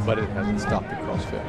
but it hasn't stopped the CrossFit.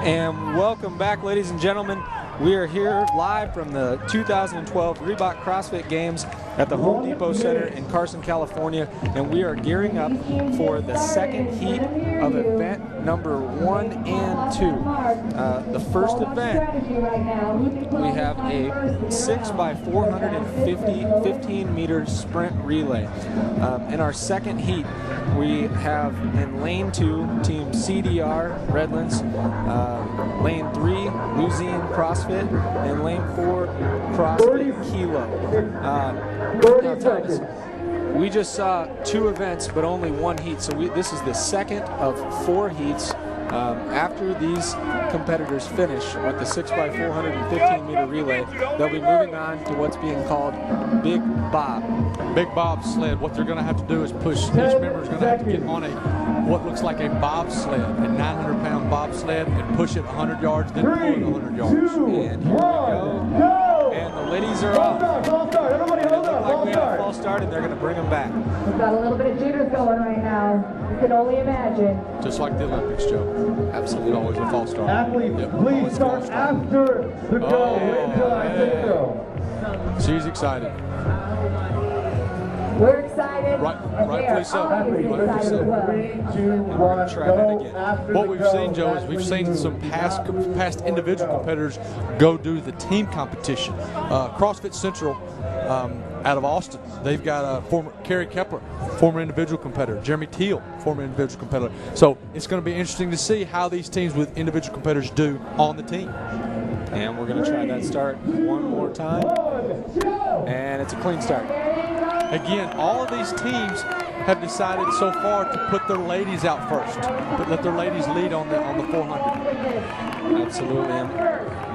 And welcome back, ladies and gentlemen. We are here live from the 2012 Reebok CrossFit Games at the Home Depot Center in Carson, California, and we are gearing up for the second heat of event number 1 and 2. The first event, we have a 6x450 15-meter sprint relay. In our second heat, we have in lane 2 team CDR Redlands, lane 3 Luzine CrossFit, and lane 4 CrossFit Kilo. Now, Thomas, we just saw 2 events but only 1 heat, so this is the second of 4 heats. After these competitors finish with the 6x415 meter relay, they'll be moving on to what's being called Big Bob. Big Bob sled. What they're going to have to do is push. Each member is going to have to get on what looks like a bobsled, a 900-pound bobsled, and push it 100 yards, then pull it 100 yards. And here we go. And the ladies are off. False start. Everybody hold on. Like we had a false start, and they're going to bring them back. We've got a little bit of jitters going right now. You can only imagine. Just like the Olympics, Joe. Absolutely. Always a false start. Athletes, please start after the go until I say so. She's excited. We're excited. Rightfully so. Rightfully so. 3, 2, 1, go after What the we've go. seen, Joe, is we've seen some past individual competitors go do the team competition. CrossFit Central out of Austin, they've got former Kerry Kepler, former individual competitor, Jeremy Teal, former individual competitor. So it's going to be interesting to see how these teams with individual competitors do on the team. And we're going to try that start one more time. And it's a clean start. Again, all of these teams have decided so far to put their ladies out first, but let their ladies lead on the 400. Absolutely.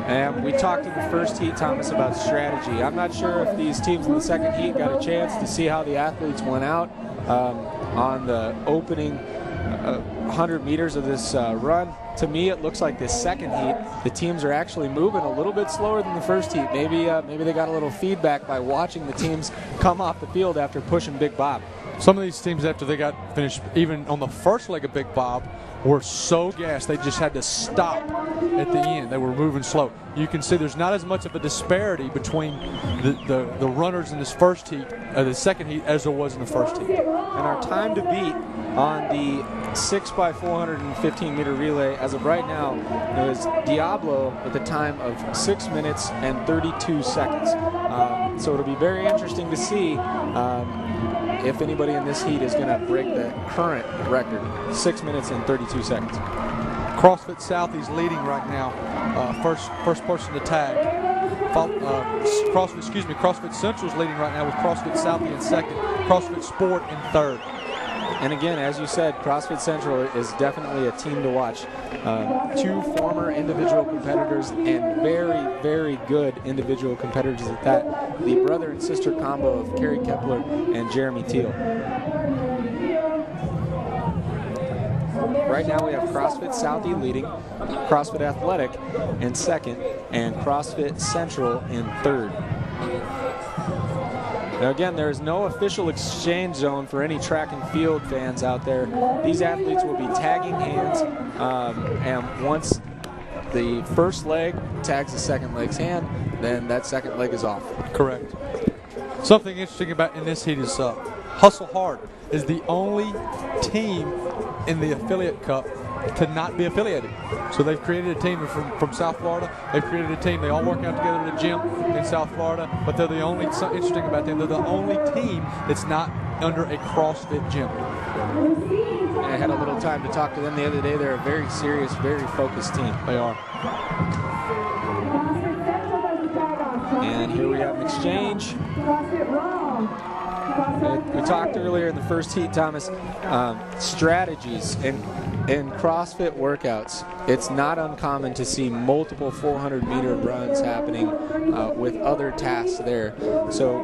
And we talked in the first heat, Thomas, about strategy. I'm not sure if these teams in the second heat got a chance to see how the athletes went out on the opening 100 meters of this run. To me, it looks like this second heat, the teams are actually moving a little bit slower than the first heat. Maybe they got a little feedback by watching the teams come off the field after pushing Big Bob. Some of these teams, after they got finished, even on the first leg of Big Bob, were so gassed they just had to stop at the end. They were moving slow. You can see there's not as much of a disparity between the runners in this first heat, the second heat, as there was in the first heat. And our time to beat on the 6x415 meter relay as of right now is Diablo with a time of 6 minutes and 32 seconds. So it'll be very interesting to see if anybody in this heat is going to break the current record, 6 minutes and 32 seconds. CrossFit Southie's leading right now, first person to tag. CrossFit Central's leading right now with CrossFit Southie in second, CrossFit Sport in third. And again, as you said, CrossFit Central is definitely a team to watch. 2 former individual competitors and very, very good individual competitors at that. The brother and sister combo of Kerry Kepler and Jeremy Teal. Right now we have CrossFit Southie leading, CrossFit Athletic in second, and CrossFit Central in third. Now again, there is no official exchange zone for any track and field fans out there. These athletes will be tagging hands, and once the first leg tags the second leg's hand, then that second leg is off. Correct. Something interesting about in this heat is Hustle Hard is the only team in the affiliate cup to not be affiliated. So they've created a team from South Florida. They've created a team. They all work out together at a gym in South Florida, but they're the only, something interesting about them, they're the only team that's not under a CrossFit gym. I had a little time to talk to them the other day. They're a very serious, very focused team. They are. And here we have an exchange. We talked earlier in the first heat, Thomas, strategies. In CrossFit workouts, it's not uncommon to see multiple 400-meter runs happening with other tasks there. So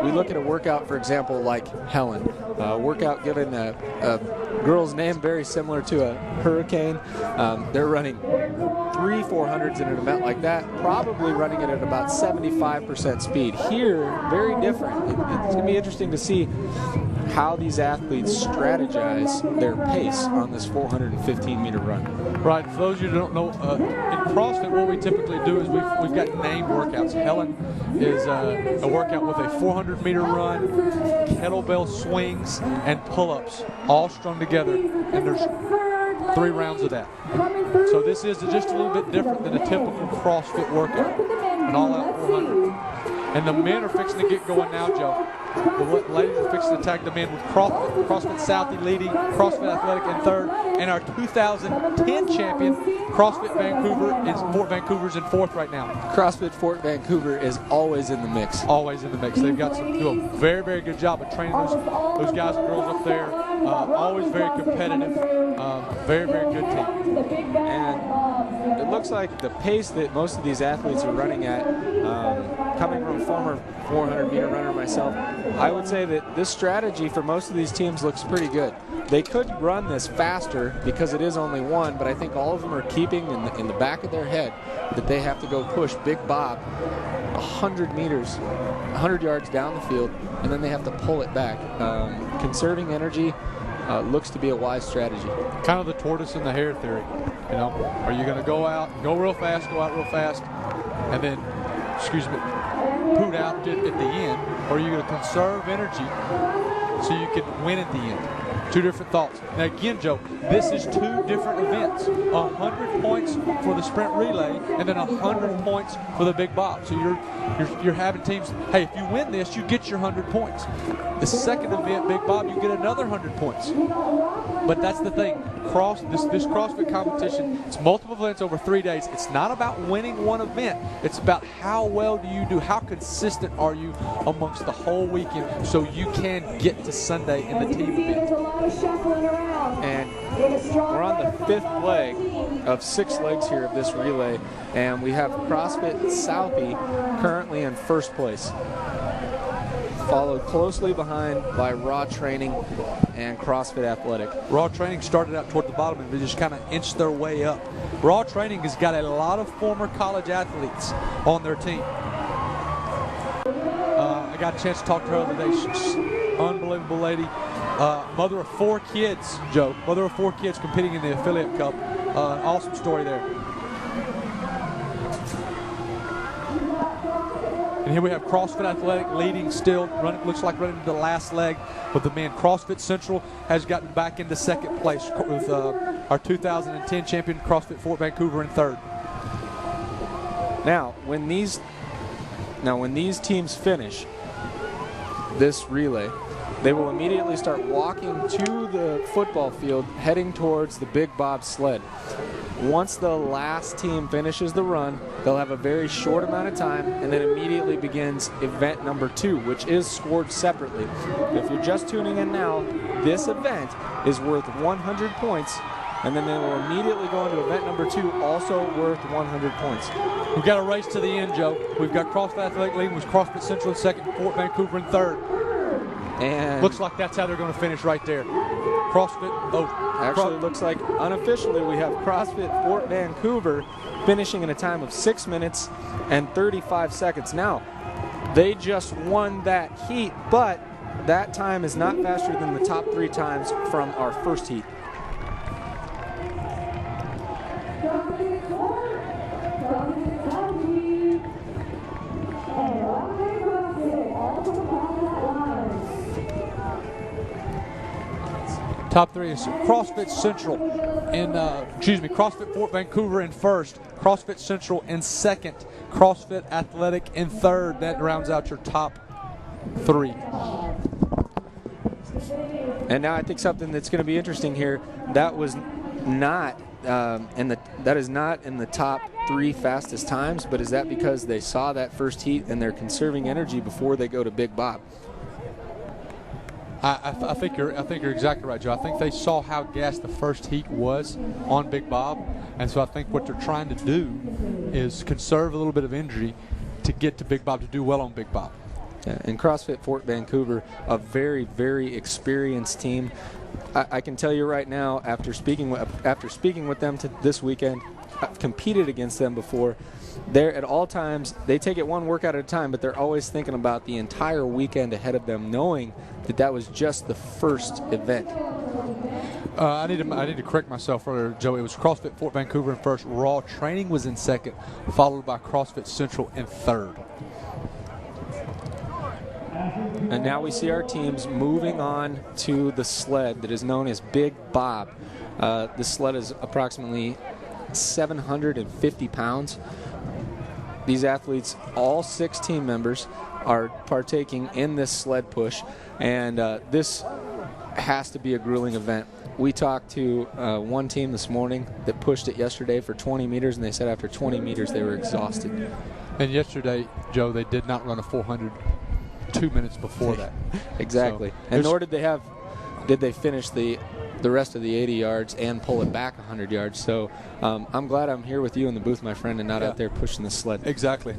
we look at a workout, for example, like Helen. A workout given a girl's name very similar to a hurricane. They're running 3 400s in an event like that, probably running it at about 75% speed. Here, very different. It's going to be interesting to see how these athletes strategize their pace on this 415-meter run. Right. For those of you who don't know, in CrossFit, what we typically do is we've got named workouts. Helen is a workout with a 400-meter run, kettlebell swings, and pull-ups, all strung together, and there's 3 rounds of that. So this is just a little bit different than a typical CrossFit workout, an all-out 400. And the men are fixing to get going now, Joe. The ladies are fixing to tag the men with CrossFit Southie leading, CrossFit Athletic in third, and our 2010 champion, CrossFit Vancouver, Fort Vancouver's in fourth right now. CrossFit Fort Vancouver is always in the mix. Always in the mix. They've got do a very, very good job of training those guys and girls up there. Always very competitive. Very, very good team. And it looks like the pace that most of these athletes are running at, coming from a former 400-meter runner myself, I would say that this strategy for most of these teams looks pretty good. They could run this faster because it is only one, but I think all of them are keeping in the back of their head that they have to go push Big Bob 100 meters, 100 yards down the field, and then they have to pull it back. Conserving energy looks to be a wise strategy. Kind of the tortoise and the hare theory. You know, are you going to go out real fast, and then, poot out at the end, or are you going to conserve energy so you can win at the end? 2 different thoughts. Now again, Joe, this is 2 different events. 100 points for the sprint relay, and then 100 points for the Big Bob. So you're having teams, hey, if you win this, you get your 100 points. The second event, Big Bob, you get another 100 points. But that's the thing. This CrossFit competition, it's multiple events over 3 days. It's not about winning one event. It's about how well do you do, how consistent are you amongst the whole weekend so you can get to Sunday in the team event. And we're on the 5th leg of 6 legs here of this relay, and we have CrossFit Southie currently in 1st place, followed closely behind by Raw Training and CrossFit Athletic. Raw Training started out toward the bottom and they just kind of inched their way up. Raw Training has got a lot of former college athletes on their team. I got a chance to talk to her the other day. She's an unbelievable lady. Mother of 4 kids, Joe. Mother of 4 kids competing in the Affiliate Cup. Awesome story there. And here we have CrossFit Athletic leading still, looks like running to the last leg. But the men, CrossFit Central has gotten back into 2nd place with our 2010 champion, CrossFit Fort Vancouver, in 3rd. Now, when these teams finish this relay, they will immediately start walking to the football field, heading towards the Big Bob sled. Once the last team finishes the run, they'll have a very short amount of time, and then immediately begins event number 2, which is scored separately. If you're just tuning in now, this event is worth 100 points, and then they will immediately go into event number 2, also worth 100 points. We've got a race to the end, Joe. We've got CrossFit Athletic leading with CrossFit Central in 2nd, Fort Vancouver in 3rd. And looks like that's how they're going to finish right there. Actually, looks like unofficially we have CrossFit Fort Vancouver finishing in a time of 6 minutes and 35 seconds. Now, they just won that heat, but that time is not faster than the top 3 times from our 1st heat. Top 3 is CrossFit Central CrossFit Fort Vancouver in 1st, CrossFit Central in 2nd, CrossFit Athletic in 3rd. That rounds out your top 3. And now I think something that's going to be interesting here, that was not that is not in the top 3 fastest times, but is that because they saw that 1st heat and they're conserving energy before they go to Big Bob? I think you're exactly right, Joe. I think they saw how gassed the 1st heat was on Big Bob, and so I think what they're trying to do is conserve a little bit of energy to get to Big Bob, to do well on Big Bob. Yeah, and CrossFit Fort Vancouver, a very, very experienced team. I can tell you right now, after speaking with them this weekend, competed against them before, they're at all times, they take it one workout at a time, but they're always thinking about the entire weekend ahead of them, knowing that that was just the first event. I need to correct myself earlier, Joe. It was CrossFit Fort Vancouver in first. Raw Training was in second, followed by CrossFit Central in third. And now we see our teams moving on to the sled that is known as Big Bob. The sled is approximately 750 pounds. These athletes, all 6 team members, are partaking in this sled push, and this has to be a grueling event. We talked to one team this morning that pushed it yesterday for 20 meters, and they said after 20 meters they were exhausted. And yesterday, Joe, they did not run a 400 2 minutes before that. Exactly. So, and nor did they finish the rest of the 80 yards and pull it back 100 yards. So I'm glad I'm here with you in the booth, my friend, and not out there pushing the sled. Exactly.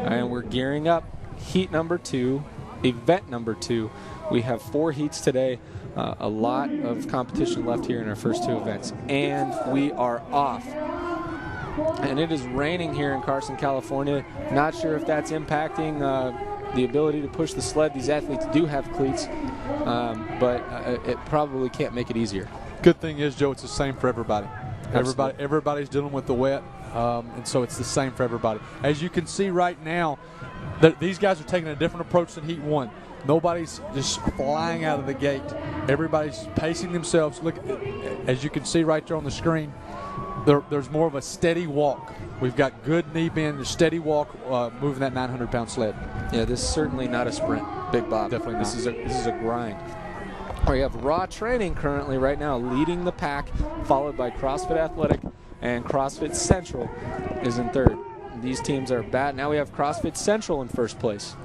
And we're gearing up. Heat number 2, event number 2. We have 4 heats today. A lot of competition left here in our first 2 events. And we are off. And it is raining here in Carson, California. Not sure if that's impacting the ability to push the sled. These athletes do have cleats, but it probably can't make it easier. Good thing is, Joe, it's the same for everybody. Absolutely. Everybody's dealing with the wet, and so it's the same for everybody. As you can see right now, these guys are taking a different approach than Heat 1. Nobody's just flying out of the gate. Everybody's pacing themselves. Look, as you can see right there on the screen, there's more of a steady walk. We've got good knee bend, a steady walk, moving that 900-pound sled. Yeah, this is certainly not a sprint, Big Bob. Definitely not. This is a grind. We have Raw Training currently right now leading the pack, followed by CrossFit Athletic, and CrossFit Central is in third. These teams are bad. Now we have CrossFit Central in first place.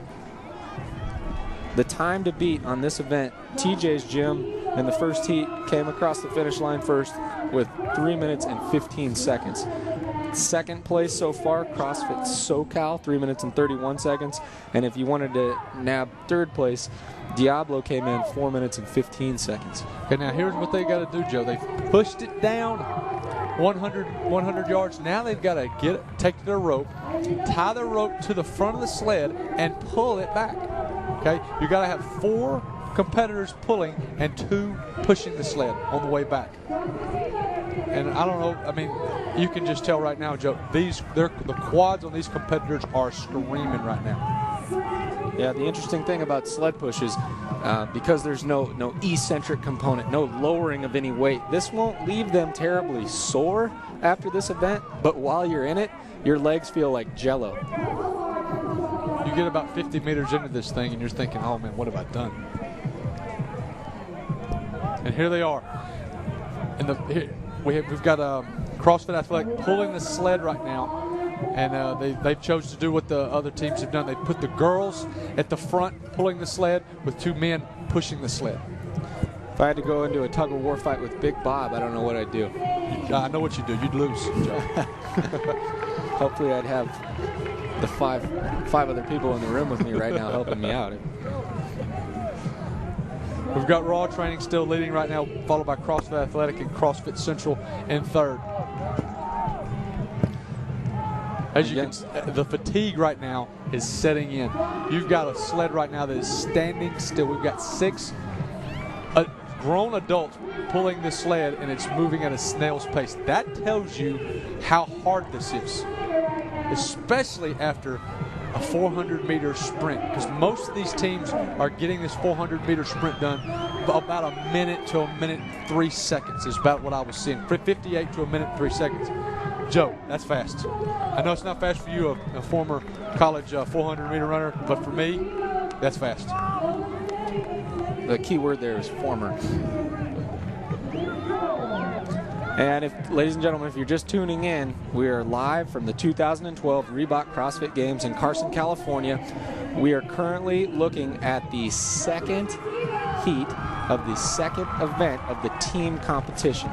The time to beat on this event, TJ's gym in the first heat came across the finish line first with 3 minutes and 15 seconds. Second place so far, CrossFit SoCal, 3 minutes and 31 seconds. And if you wanted to nab third place, Diablo came in 4 minutes and 15 seconds. Okay, now here's what they got to do, Joe. They've pushed it down 100 yards. Now they've got to take their rope, tie the rope to the front of the sled, and pull it back. Okay, you got to have 4 competitors pulling and 2 pushing the sled on the way back. And I don't know, I mean, you can just tell right now, Joe, the quads on these competitors are screaming right now. Yeah, the interesting thing about sled push is because there's no eccentric component, no lowering of any weight, this won't leave them terribly sore after this event, but while you're in it, your legs feel like jello. You get about 50 meters into this thing and you're thinking, oh man, what have I done? And here they are. We've got CrossFit Athletic pulling the sled right now, and they've chosen to do what the other teams have done. They put the girls at the front pulling the sled with 2 men pushing the sled. If I had to go into a tug-of-war fight with Big Bob, I don't know what I'd do. I know what you'd do. You'd lose, Joe. Hopefully I'd have the five other people in the room with me right now helping me out. We've got Raw Training still leading right now, followed by CrossFit Athletic and CrossFit Central in third. As you can, the fatigue right now is setting in. You've got a sled right now that is standing still. We've got 6 grown adults pulling the sled, and it's moving at a snail's pace. That tells you how hard this is, especially after a 400-meter sprint, because most of these teams are getting this 400-meter sprint done about a minute to a minute 3 seconds is about what I was seeing. 58 to a minute 3 seconds. Joe, that's fast. I know it's not fast for you, a former college 400-meter runner, but for me, that's fast. The key word there is former. And ladies and gentlemen, if you're just tuning in, we are live from the 2012 Reebok CrossFit Games in Carson, California. We are currently looking at the second heat of the second event of the team competition.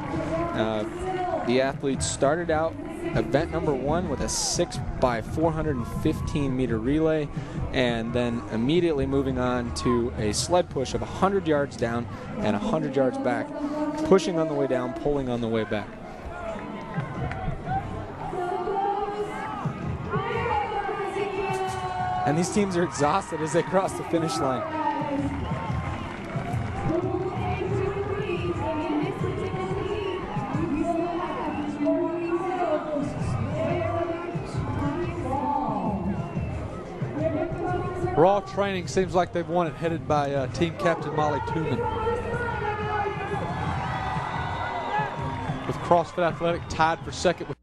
The athletes started out event number 1 with a 6x415 meter relay, and then immediately moving on to a sled push of 100 yards down and 100 yards back, pushing on the way down, pulling on the way back. And these teams are exhausted as they cross the finish line. Raw training seems like they've won it, headed by team captain Molly Tooman. With CrossFit Athletic tied for second with